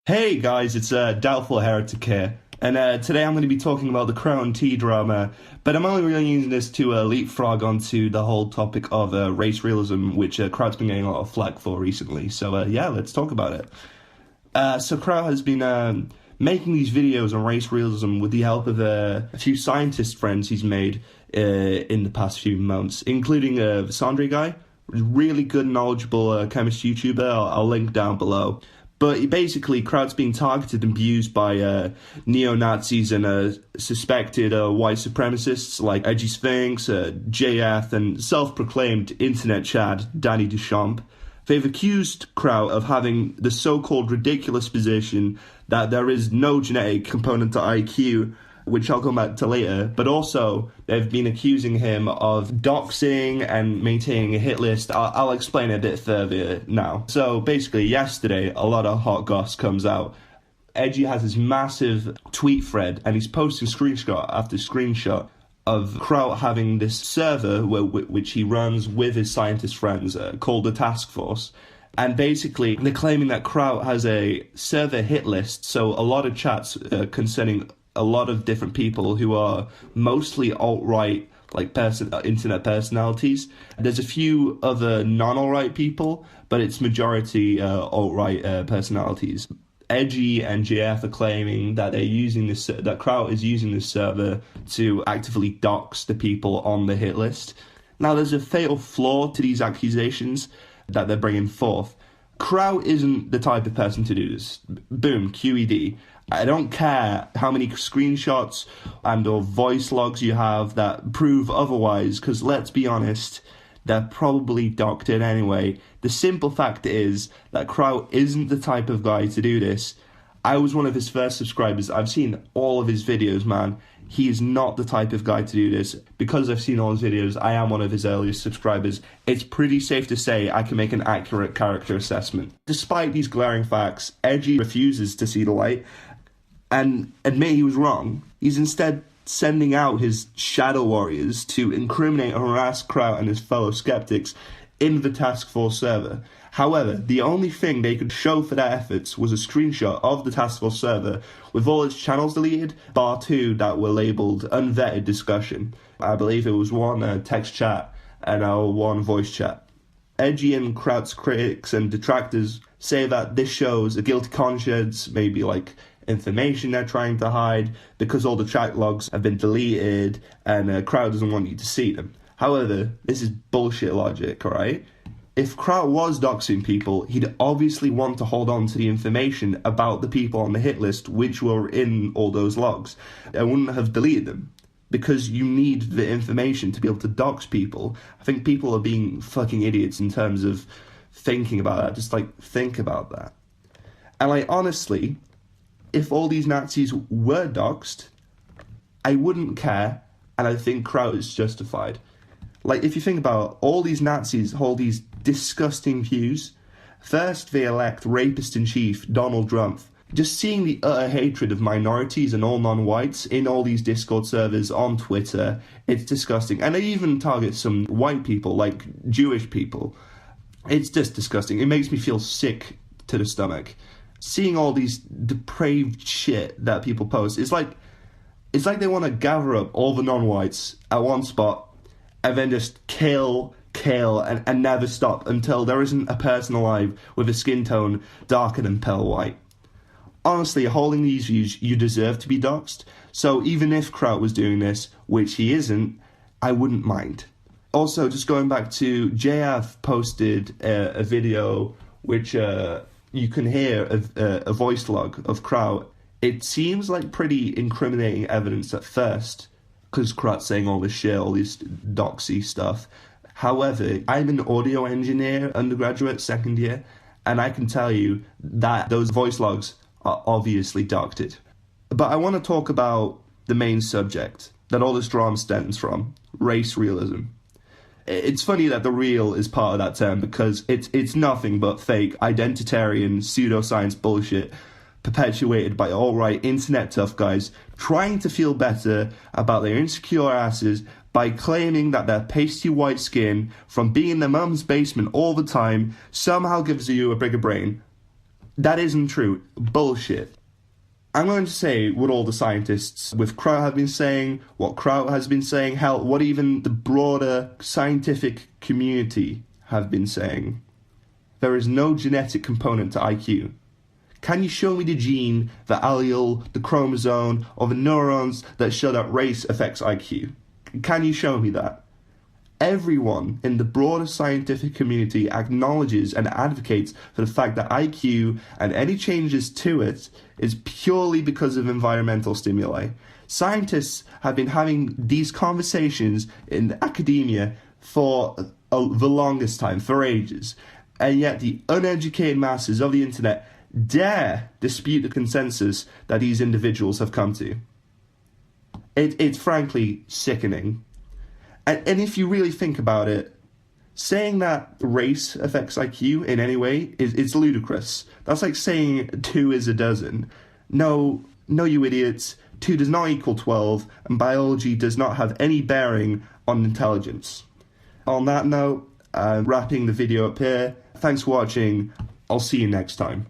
Hey guys, it's Doubtful Heretic here, and today I'm going to be talking about the Kraut and T drama, but I'm only really using this to leapfrog onto the whole topic of race realism, which Kraut's been getting a lot of flack for recently. So yeah, let's talk about it. So Kraut has been making these videos on race realism with the help of a few scientist friends he's made in the past few months, including TheSandreGuy, really good, knowledgeable chemist YouTuber. I'll link down below. But basically, Kraut's being targeted and abused by neo-Nazis and suspected white supremacists like Edgy Sphinx, JF, and self-proclaimed internet Chad, Danny Duchamp. They've accused Kraut of having the so-called ridiculous position that there is no genetic component to IQ, which I'll come back to later, but also they've been accusing him of doxing and maintaining a hit list. I'll explain it a bit further now. So basically, yesterday, a lot of hot goss comes out. Edgy has this massive tweet thread, and he's posting screenshot after screenshot of Kraut having this server which he runs with his scientist friends called the Task Force. And basically, they're claiming that Kraut has a server hit list, so a lot of chats concerning a lot of different people who are mostly alt-right, like internet personalities. There's a few other non-alt-right people, but it's majority alt-right personalities. Edgy and JF are claiming that that Kraut is using this server to actively dox the people on the hit list. Now, there's a fatal flaw to these accusations that they're bringing forth. Kraut isn't the type of person to do this. Boom, QED. I don't care how many screenshots and or voice logs you have that prove otherwise, because let's be honest, they're probably doctored anyway. The simple fact is that Kraut isn't the type of guy to do this. I was one of his first subscribers. I've seen all of his videos, man. He is not the type of guy to do this. Because I've seen all his videos, I am one of his earliest subscribers. It's pretty safe to say I can make an accurate character assessment. Despite these glaring facts, Edgy refuses to see the light and admit he was wrong. He's instead sending out his shadow warriors to incriminate and harass Kraut and his fellow skeptics in the Task Force server. However, the only thing they could show for their efforts was a screenshot of the Task Force server with all its channels deleted, bar two that were labelled unvetted discussion. I believe it was one text chat and one voice chat. Edgy and Kraut's critics and detractors say that this shows a guilty conscience, maybe like information they're trying to hide because all the chat logs have been deleted and Kraut doesn't want you to see them. However, this is bullshit logic, alright? If Kraut was doxing people, he'd obviously want to hold on to the information about the people on the hit list which were in all those logs and wouldn't have deleted them, because you need the information to be able to dox people. I think people are being fucking idiots in terms of thinking about that. Just think about that. And honestly, if all these Nazis were doxed, I wouldn't care, and I think Kraut is justified. If you think about it, all these Nazis hold these disgusting views. First, they elect rapist-in-chief Donald Trump. Just seeing the utter hatred of minorities and all non-whites in all these Discord servers, on Twitter, it's disgusting. And they even target some white people, like Jewish people. It's just disgusting. It makes me feel sick to the stomach. Seeing all these depraved shit that people post, it's like they want to gather up all the non-whites at one spot and then just kill, and never stop until there isn't a person alive with a skin tone darker than pearl white. Honestly, holding these views, you deserve to be doxed. So even if Kraut was doing this, which he isn't, I wouldn't mind. Also, just going back to JF posted a video which you can hear a voice log of Kraut. It seems like pretty incriminating evidence at first, because Kraut's saying all this shit, all this doxy stuff. However, I'm an audio engineer, undergraduate, second year, and I can tell you that those voice logs are obviously doctored. But I want to talk about the main subject that all this drama stems from, race realism. It's funny that the real is part of that term because it's nothing but fake, identitarian, pseudoscience bullshit perpetuated by alt-right internet tough guys trying to feel better about their insecure asses by claiming that their pasty white skin from being in their mum's basement all the time somehow gives you a bigger brain. That isn't true. Bullshit. I'm going to say what all the scientists with Kraut have been saying, what Kraut has been saying, hell, what even the broader scientific community have been saying. There is no genetic component to IQ. Can you show me the gene, the allele, the chromosome, or the neurons that show that race affects IQ? Can you show me that? Everyone in the broader scientific community acknowledges and advocates for the fact that IQ and any changes to it is purely because of environmental stimuli. Scientists have been having these conversations in academia for the longest time, for ages, and yet the uneducated masses of the internet dare dispute the consensus that these individuals have come to. It's frankly sickening. And if you really think about it, saying that race affects IQ in any way is ludicrous. That's like saying 2 is a dozen. No, you idiots. 2 does not equal 12, and biology does not have any bearing on intelligence. On that note, I'm wrapping the video up here. Thanks for watching. I'll see you next time.